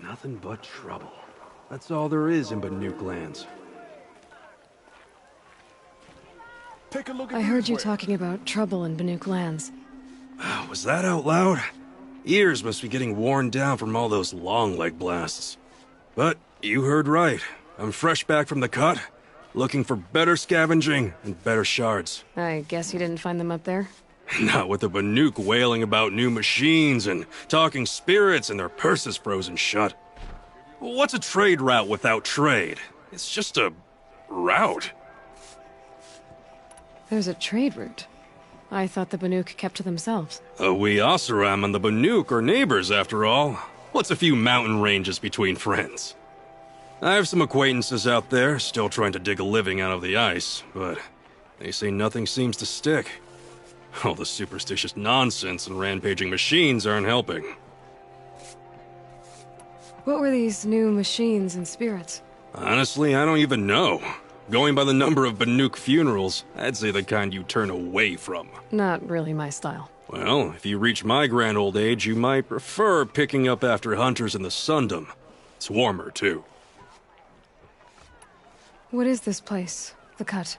Nothing but trouble. That's all there is in Banuk lands. Take a look at I heard you talking about trouble in Banuk lands. Was that out loud? Ears must be getting worn down from all those long leg blasts. But you heard right. I'm fresh back from the cut, looking for better scavenging and better shards. I guess you didn't find them up there? Not with the Banuk wailing about new machines and talking spirits and their purses frozen shut. What's a trade route without trade? It's just a route. There's a trade route. I thought the Banuk kept to themselves. We Oseram and the Banuk are neighbors, after all. What's a few mountain ranges between friends? I have some acquaintances out there, still trying to dig a living out of the ice, but they say nothing seems to stick. All the superstitious nonsense and rampaging machines aren't helping. What were these new machines and spirits? Honestly, I don't even know. Going by the number of Banuk funerals, I'd say the kind you turn away from. Not really my style. Well, if you reach my grand old age, you might prefer picking up after hunters in the Sundom. It's warmer, too. What is this place? The Cut?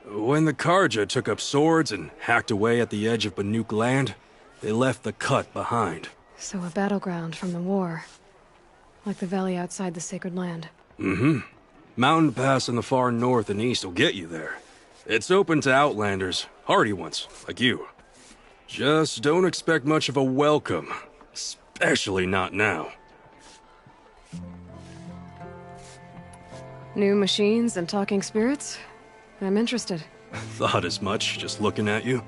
When the Karja took up swords and hacked away at the edge of Banuk land, they left the Cut behind. So a battleground from the war. Like the valley outside the Sacred Land. Mm-hmm. Mountain Pass in the far north and east will get you there. It's open to outlanders, hardy ones, like you. Just don't expect much of a welcome. Especially not now. New machines and talking spirits? I'm interested. Thought as much, just looking at you.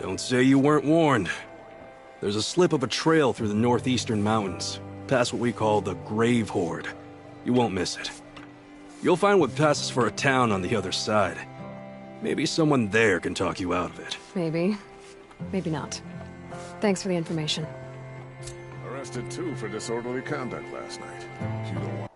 Don't say you weren't warned. There's a slip of a trail through the northeastern mountains, past what we call the Grave Horde. You won't miss it. You'll find what passes for a town on the other side. Maybe someone there can talk you out of it. Maybe. Maybe not. Thanks for the information. Arrested too for disorderly conduct last night. You don't want...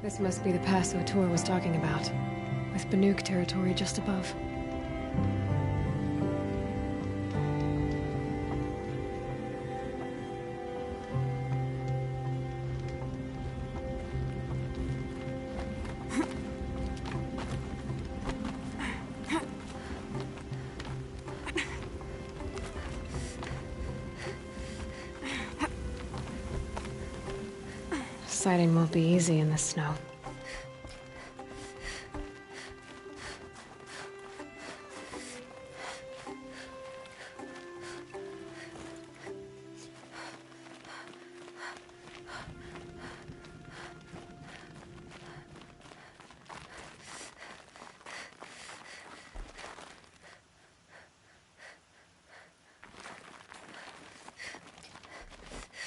This must be the pass O'Toole was talking about, with Banuk territory just above. sighting won't be easy in the snow.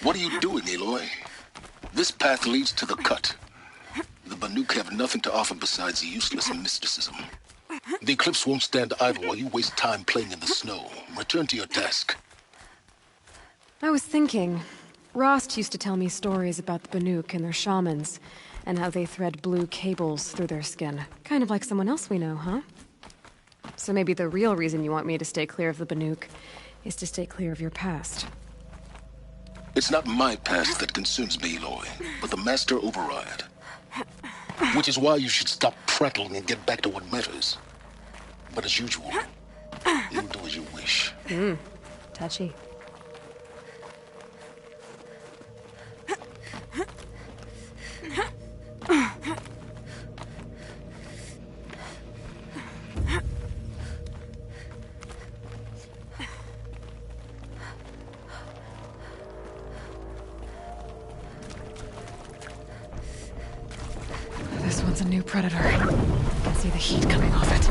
What are you doing, Aloy? This path leads to the cut. The Banuk have nothing to offer besides useless mysticism. The Eclipse won't stand idle while you waste time playing in the snow. Return to your task. I was thinking, Rost used to tell me stories about the Banuk and their shamans, and how they thread blue cables through their skin. Kind of like someone else we know, huh? So maybe the real reason you want me to stay clear of the Banuk is to stay clear of your past. It's not my past that concerns me, Aloy, but the Master Override. Which is why you should stop prattling and get back to what matters. But as usual, you'll do as you wish. Touchy. This one's a new predator. I can see the heat coming off it.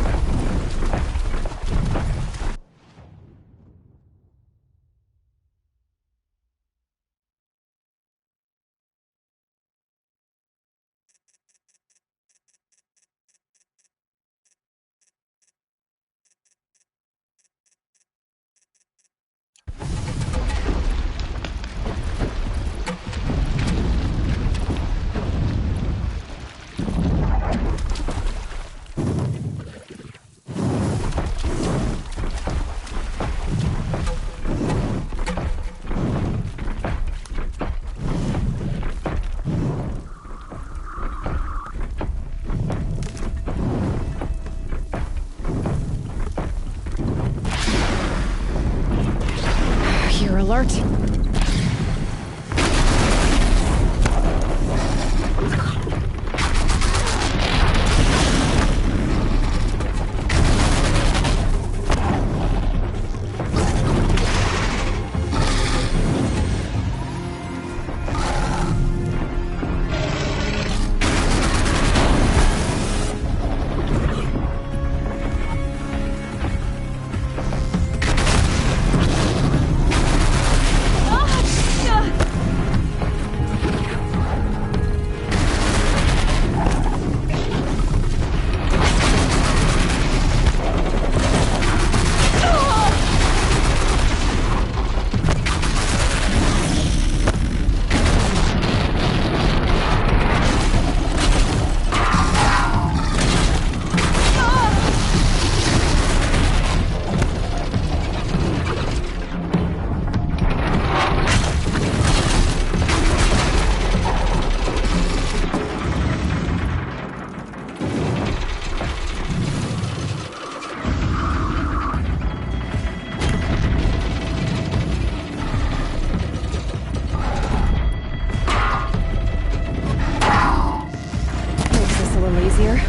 You're alert. Easier.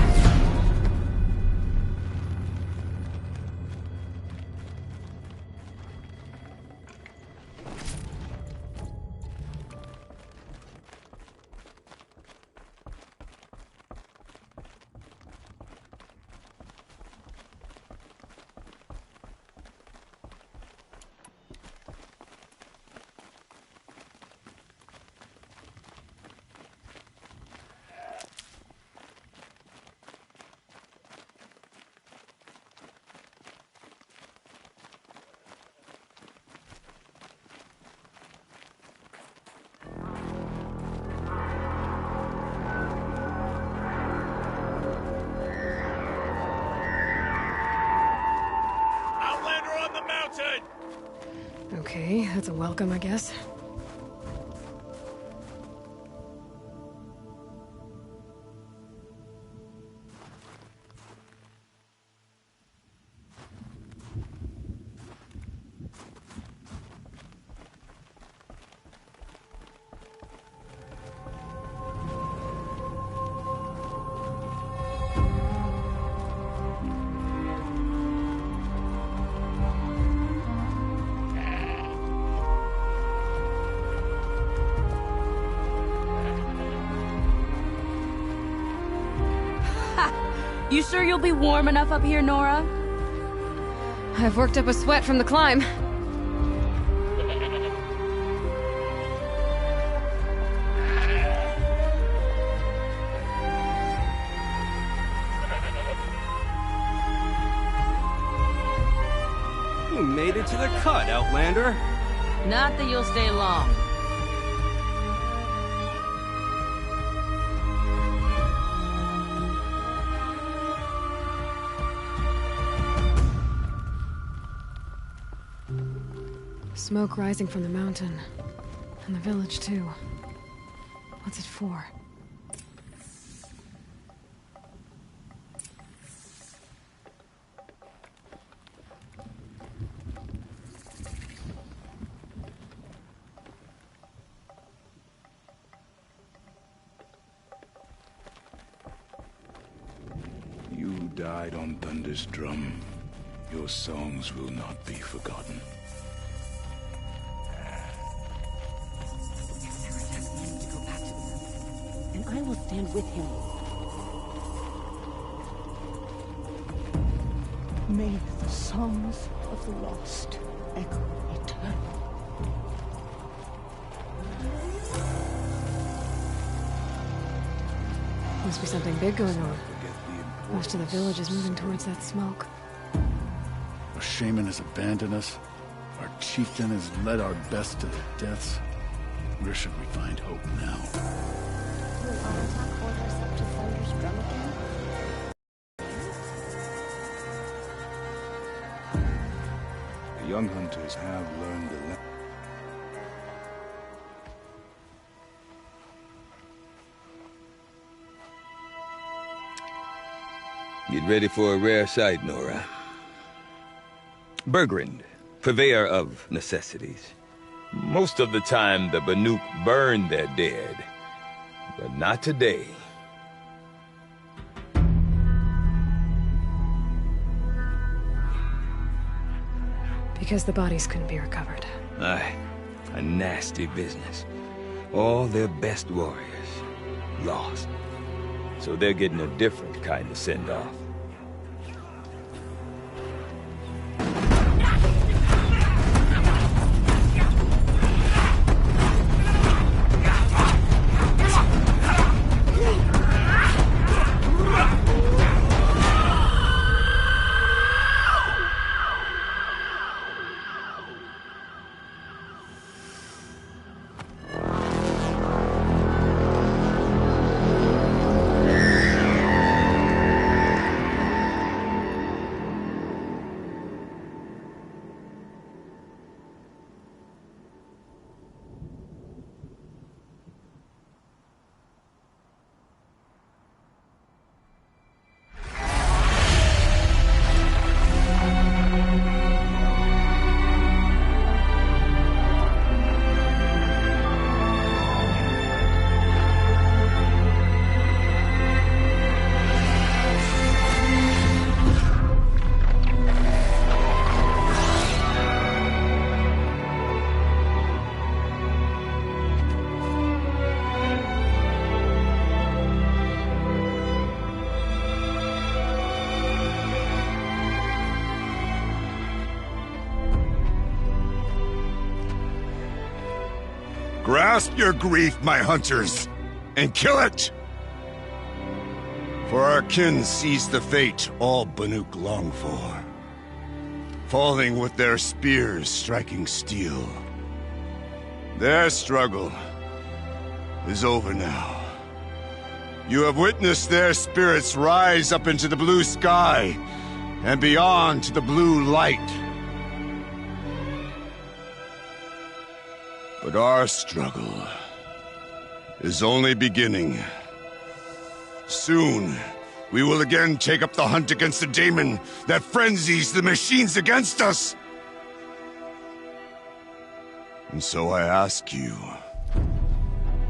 Okay, that's a welcome, I guess. You sure you'll be warm enough up here, Nora? I've worked up a sweat from the climb. You made it to the cut, Outlander. Not that you'll stay long. Smoke rising from the mountain. And the village, too. What's it for? You died on Thunder's drum. Your songs will not be forgotten. I will stand with him. May the songs of the lost echo eternal. Must be something big going on. Most of the village is moving towards that smoke. Our shaman has abandoned us. Our chieftain has led our best to their deaths. Where should we find hope now? Will Aratak order us up to Thunder's drum again? The young hunters have learned the lesson. Get ready for a rare sight, Nora. Bergrand, purveyor of necessities. Most of the time, the Banuk burn their dead. But not today. Because the bodies couldn't be recovered. Aye, a nasty business. All their best warriors lost. So they're getting a different kind of send-off. Grasp your grief, my hunters, and kill it! For our kin sees the fate all Banuk long for. Falling with their spears striking steel. Their struggle is over now. You have witnessed their spirits rise up into the blue sky and beyond to the blue light. But our struggle is only beginning. Soon, we will again take up the hunt against the daemon that frenzies the machines against us. And so I ask you,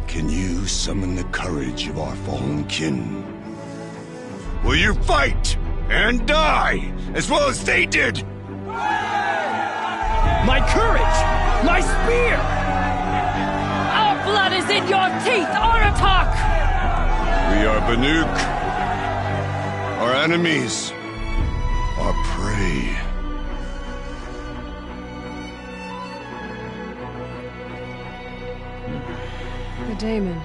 can you summon the courage of our fallen kin? Will you fight and die as well as they did? My courage! My spear! Our blood is in your teeth, Aratak! We are Banuk. Our enemies are prey. The daemon.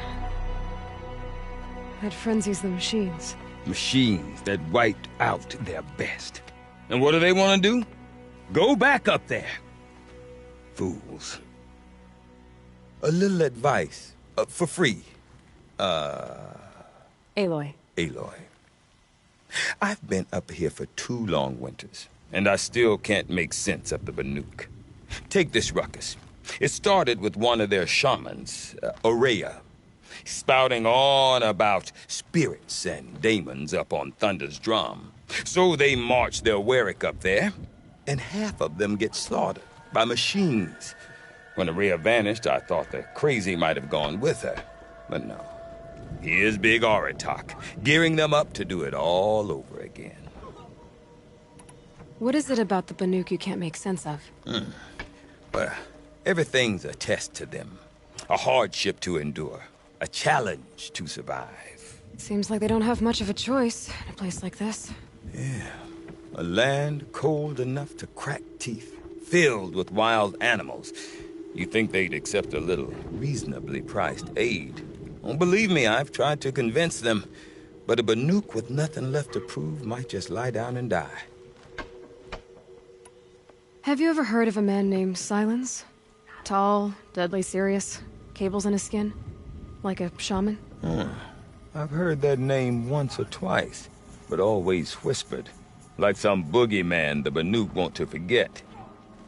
That frenzies the machines. Machines that wiped out their best. And what do they want to do? Go back up there. Fools. A little advice, for free. Aloy. Aloy. I've been up here for 2 long winters, and I still can't make sense of the Banuk. Take this ruckus. It started with one of their shamans, Ourea, spouting on about spirits and daemons up on Thunder's drum. So they march their Warwick up there, and half of them get slaughtered by machines. When Ourea vanished, I thought the crazy might have gone with her, but no. Here's Big Aratak, gearing them up to do it all over again. What is it about the Banuk you can't make sense of? Well, everything's a test to them. A hardship to endure. A challenge to survive. Seems like they don't have much of a choice in a place like this. Yeah. A land cold enough to crack teeth, filled with wild animals. You think they'd accept a little reasonably priced aid. Oh, believe me, I've tried to convince them. But a Banuk with nothing left to prove might just lie down and die. Have you ever heard of a man named Silence? Tall, deadly serious, cables in his skin? Like a shaman? I've heard that name once or twice, but always whispered. Like some boogeyman the Banuk want to forget.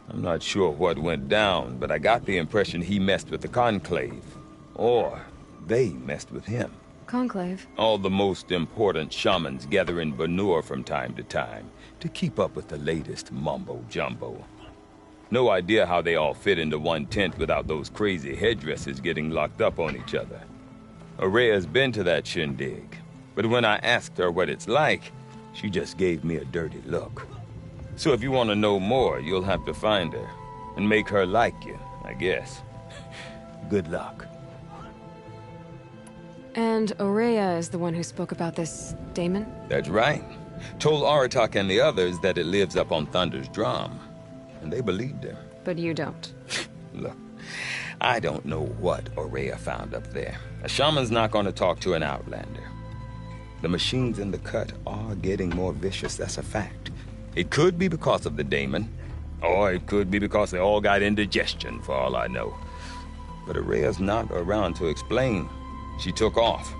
I'm not sure what went down, but I got the impression he messed with the Conclave. Or they messed with him. Conclave? All the most important shamans gather in Banur from time to time to keep up with the latest mumbo-jumbo. No idea how they all fit into one tent without those crazy headdresses getting locked up on each other. Ourea's been to that shindig, but when I asked her what it's like, she just gave me a dirty look. So if you want to know more, you'll have to find her and make her like you, I guess. Good luck. And Ourea is the one who spoke about this daemon? That's right. Told Aratak and the others that it lives up on Thunder's drum. And they believed him. But you don't. Look, I don't know what Ourea found up there. A shaman's not going to talk to an outlander. The machines in the cut are getting more vicious, that's a fact. It could be because of the daemon, or it could be because they all got indigestion, for all I know. But Ourea's not around to explain. She took off,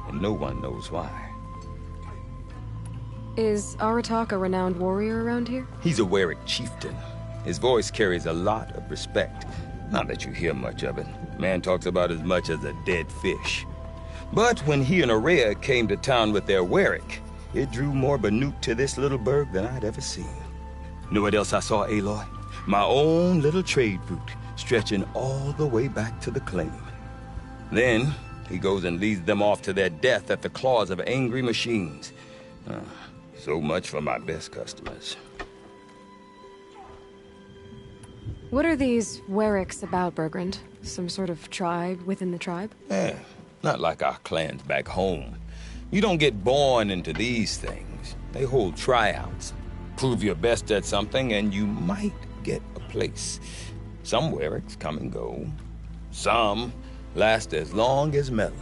and no one knows why. Is Aratak a renowned warrior around here? He's a Warwick chieftain. His voice carries a lot of respect. Not that you hear much of it. Man talks about as much as a dead fish. But when he and Ourea came to town with their Warwick, it drew more Banuk to this little burg than I'd ever seen. Know what else I saw, Aloy? My own little trade route, stretching all the way back to the claim. Then, he goes and leads them off to their death at the claws of angry machines. So much for my best customers. What are these Warwicks about, Bergrand? Some sort of tribe within the tribe? Not like our clans back home. You don't get born into these things. They hold tryouts. Prove your best at something and you might get a place. Some Warwicks come and go. Some last as long as Melon.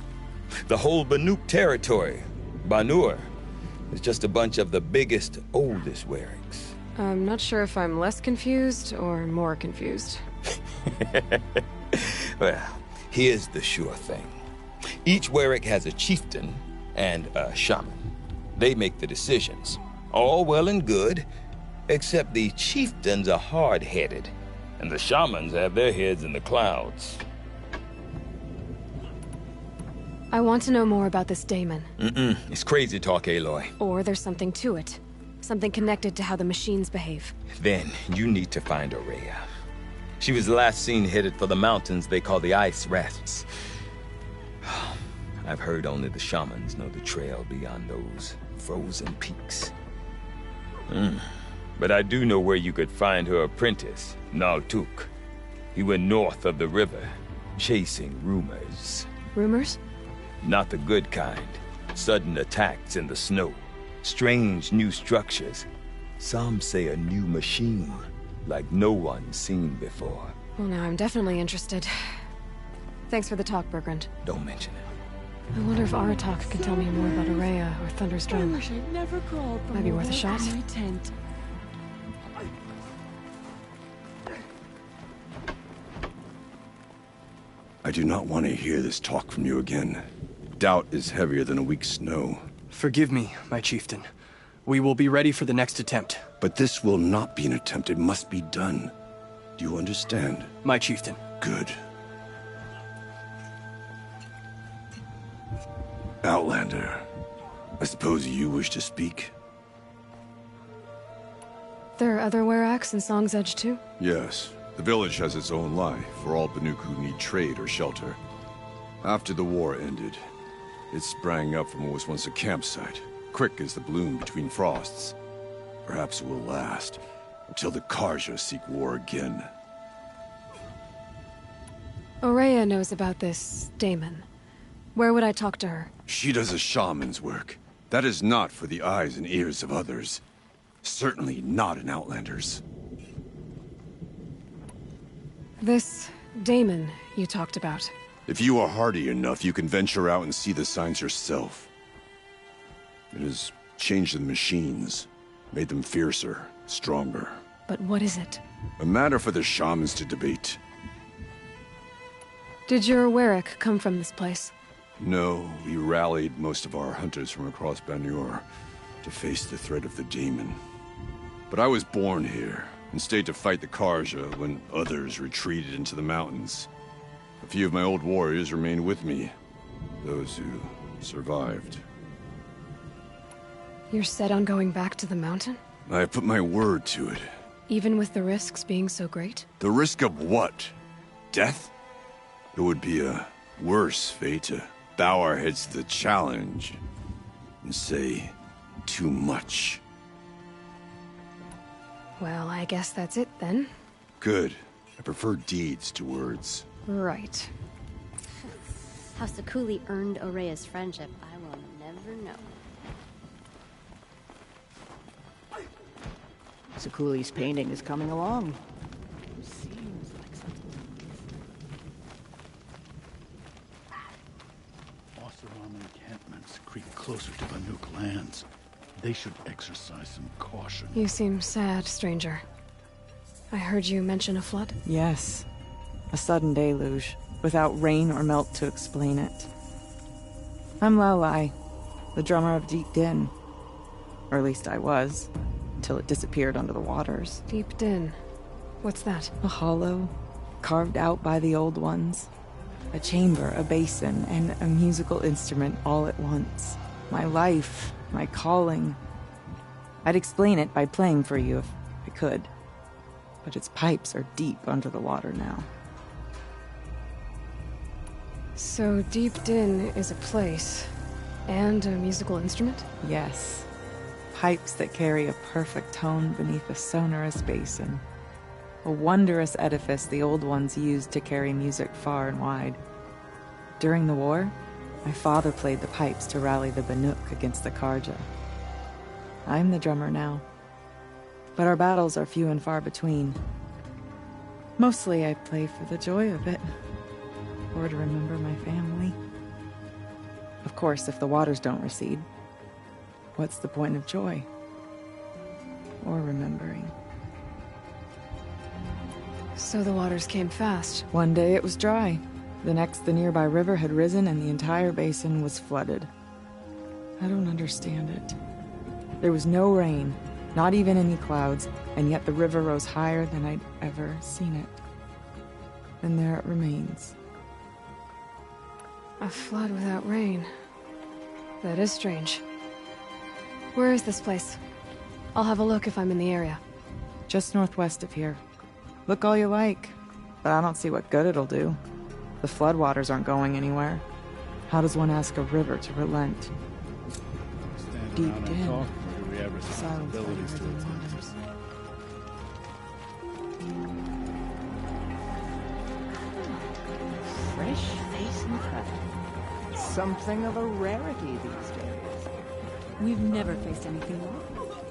The whole Banuk territory, Banur, is just a bunch of the biggest, oldest Warwicks. I'm not sure if I'm less confused or more confused. Well, here's the sure thing. Each Warwick has a chieftain and a shaman. They make the decisions. All well and good, except the chieftains are hard-headed, and the shamans have their heads in the clouds. I want to know more about this daemon. It's crazy talk, Aloy. Or there's something to it. Something connected to how the machines behave. Then you need to find Ourea. She was last seen headed for the mountains they call the Ice Rasps. I've heard only the shamans know the trail beyond those frozen peaks. But I do know where you could find her apprentice, Naltuk. He went north of the river, chasing rumors. Rumors? Not the good kind. Sudden attacks in the snow. Strange new structures. Some say a new machine, like no one's seen before. Well, now I'm definitely interested. Thanks for the talk, Bergrand. Don't mention it. I wonder if Aratak can tell me more about Ourea or Thunder's I Drum. wish I'd never crawled from Might be worth a shot. my tent. I do not want to hear this talk from you again. Doubt is heavier than a week's snow. Forgive me, my chieftain. We will be ready for the next attempt. But this will not be an attempt. It must be done. Do you understand? My chieftain. Good. Outlander, I suppose you wish to speak? There are other Weraks in Song's Edge too? Yes. The village has its own life for all Banuk who need trade or shelter. After the war ended, it sprang up from what was once a campsite, quick as the bloom between frosts. Perhaps it will last, until the Karja seek war again. Ourea knows about this Daemon. Where would I talk to her? She does a shaman's work. That is not for the eyes and ears of others. Certainly not an Outlander's. This Daemon you talked about. If you are hardy enough, you can venture out and see the signs yourself. It has changed the machines, made them fiercer, stronger. But what is it? A matter for the shamans to debate. Did your Werak come from this place? No, we rallied most of our hunters from across Banur to face the threat of the Daemon. But I was born here, and stayed to fight the Karja when others retreated into the mountains. A few of my old warriors remained with me, those who survived. You're set on going back to the mountain? I have put my word to it. Even with the risks being so great? The risk of what? Death? It would be a worse fate to bow our heads to the challenge and say too much. Well, I guess that's it then. Good. I prefer deeds to words. Right. How Sakuli earned Ourea's friendship, I will never know. Sakuli's painting is coming along. Seems like something. Oseram encampments creep closer to Banuk lands. They should exercise some caution. You seem sad, stranger. I heard you mention a flood? Yes. A sudden deluge, without rain or melt to explain it. I'm Lalai, the drummer of Deep Din. Or at least I was, until it disappeared under the waters. Deep Din. What's that? A hollow, carved out by the old ones. A chamber, a basin, and a musical instrument all at once. My life, my calling. I'd explain it by playing for you if I could. But its pipes are deep under the water now. So Deep Din is a place, and a musical instrument? Yes. Pipes that carry a perfect tone beneath a sonorous basin. A wondrous edifice the old ones used to carry music far and wide. During the war, my father played the pipes to rally the Banuk against the Karja. I'm the drummer now. But our battles are few and far between. Mostly I play for the joy of it. Or to remember my family. Of course, if the waters don't recede, what's the point of joy? Or remembering? So the waters came fast. One day it was dry. The next, the nearby river had risen and the entire basin was flooded. I don't understand it. There was no rain, not even any clouds, and yet the river rose higher than I'd ever seen it. And there it remains. A flood without rain. That is strange. Where is this place? I'll have a look if I'm in the area. Just northwest of here. Look all you like, but I don't see what good it'll do. The floodwaters aren't going anywhere. How does one ask a river to relent? Deep Din. Silence wanders. Fresh face and cut. Something of a rarity these days. We've never faced anything like it.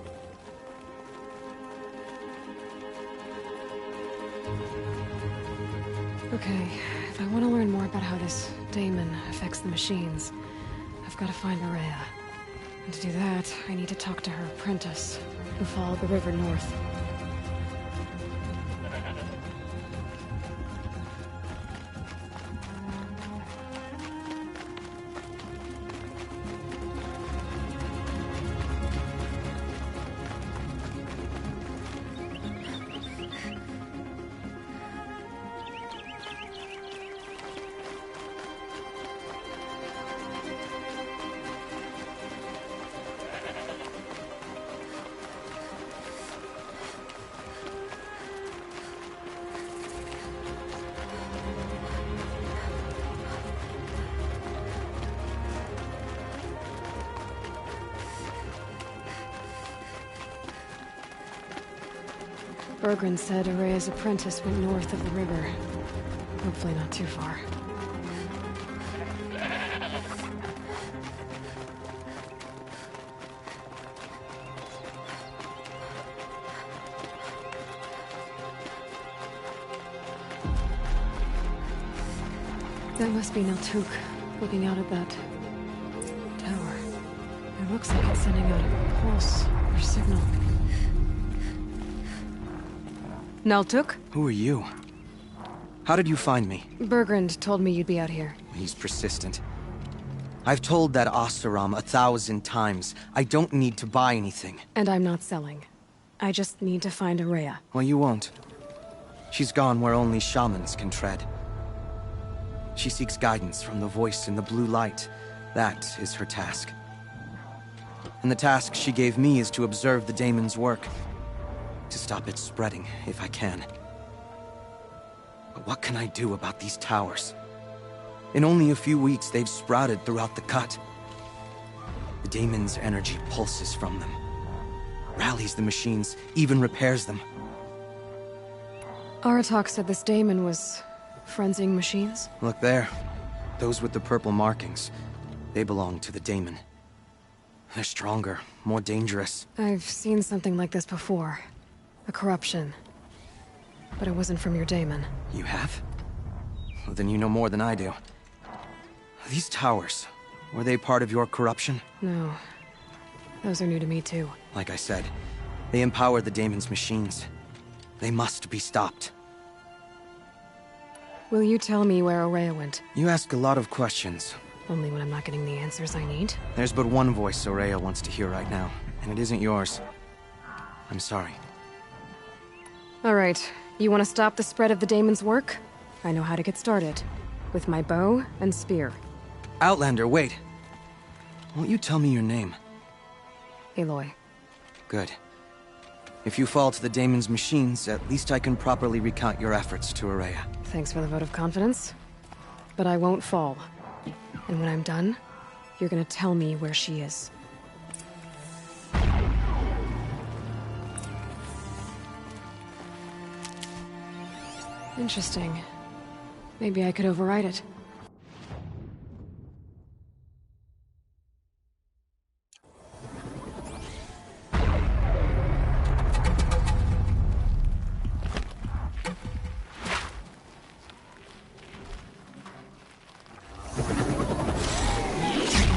Okay, if I want to learn more about how this daemon affects the machines, I've got to find Ourea. And to do that, I need to talk to her apprentice, who followed the river north. Bergrun said Ourea's apprentice went north of the river. Hopefully not too far. That must be Naltuk, looking out at that tower. It looks like it's sending out a pulse or signal. Naltuk? Who are you? How did you find me? Bergrund told me you'd be out here. He's persistent. I've told that Oseram 1,000 times. I don't need to buy anything. And I'm not selling. I just need to find Ourea. Well, you won't. She's gone where only shamans can tread. She seeks guidance from the voice in the blue light. That is her task. And the task she gave me is to observe the daemon's work. To stop it spreading, if I can. But what can I do about these towers? In only a few weeks, they've sprouted throughout the cut. The daemon's energy pulses from them. Rallies the machines, even repairs them. Aratak said this daemon was frenzying machines? Look there. Those with the purple markings. They belong to the daemon. They're stronger, more dangerous. I've seen something like this before. A corruption. But it wasn't from your daemon. You have? Well, then you know more than I do. These towers, were they part of your corruption? No. Those are new to me, too. Like I said, they empower the daemon's machines. They must be stopped. Will you tell me where Ourea went? You ask a lot of questions. Only when I'm not getting the answers I need? There's but one voice Ourea wants to hear right now, and it isn't yours. I'm sorry. All right. You want to stop the spread of the daemon's work? I know how to get started. With my bow and spear. Outlander, wait. Won't you tell me your name? Aloy. Good. If you fall to the daemon's machines, at least I can properly recount your efforts to Ourea. Thanks for the vote of confidence. But I won't fall. And when I'm done, you're gonna tell me where she is. Interesting. Maybe I could override it.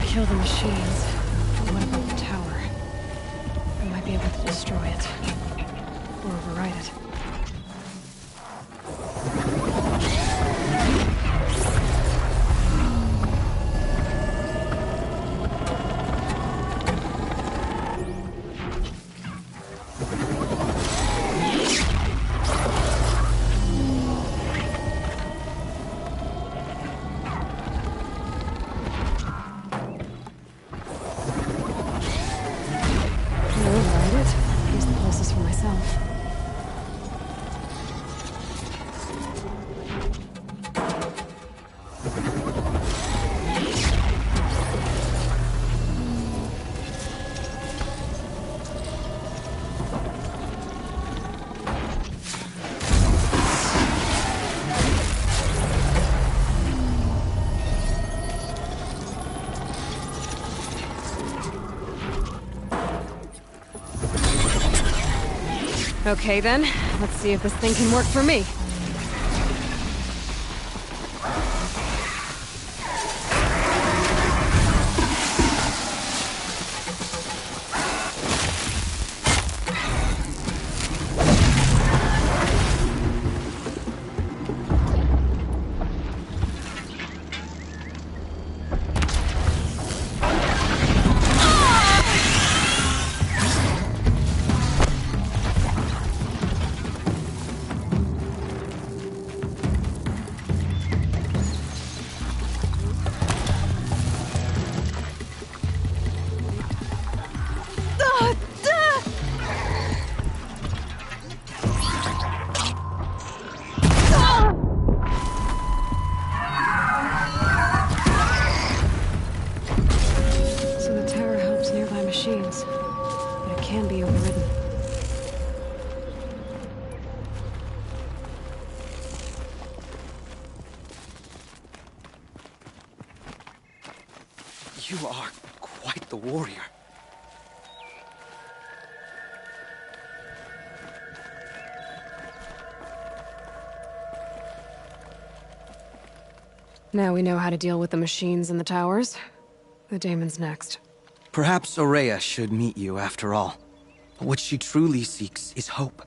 Kill the machines. But what about the tower? I might be able to destroy it. Or override it. Okay then, let's see if this thing can work for me. You are quite the warrior. Now we know how to deal with the machines in the towers. The daemon's next. Perhaps Ourea should meet you after all. What she truly seeks is hope.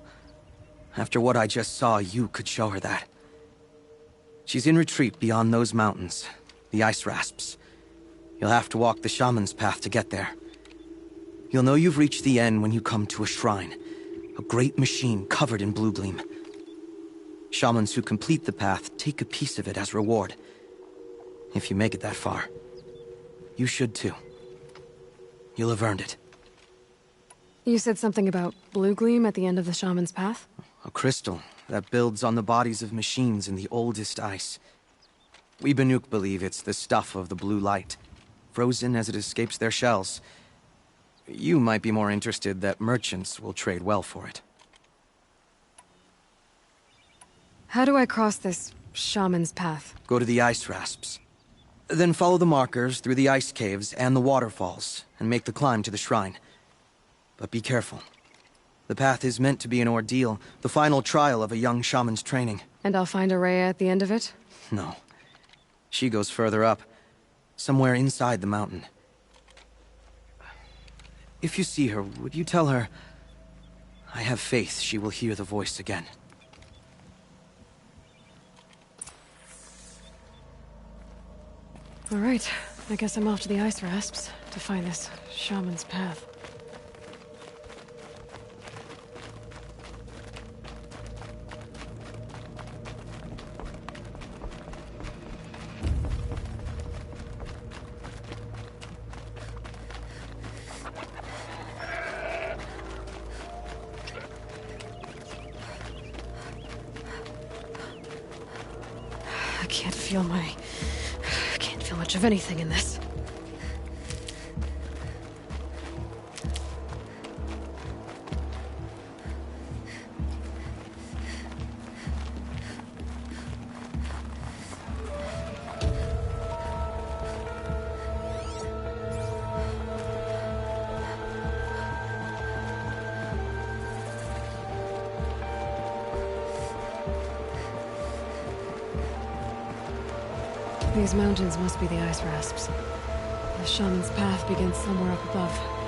After what I just saw, you could show her that. She's in retreat beyond those mountains, the ice rasps. You'll have to walk the shaman's path to get there. You'll know you've reached the end when you come to a shrine, a great machine covered in blue gleam. Shamans who complete the path take a piece of it as reward. If you make it that far, you should too. You'll have earned it. You said something about blue gleam at the end of the shaman's path? A crystal that builds on the bodies of machines in the oldest ice. We Banuk believe it's the stuff of the blue light, frozen as it escapes their shells. You might be more interested that merchants will trade well for it. How do I cross this shaman's path? Go to the ice rasps. Then follow the markers through the ice caves and the waterfalls, and make the climb to the shrine. But be careful. The path is meant to be an ordeal, the final trial of a young shaman's training. And I'll find Ourea at the end of it? No. She goes further up, somewhere inside the mountain. If you see her, would you tell her, I have faith she will hear the voice again. All right, I guess I'm off to the ice rasps to find this shaman's path. I can't feel much of anything in this. These mountains must be the ice rasps. The shaman's path begins somewhere up above.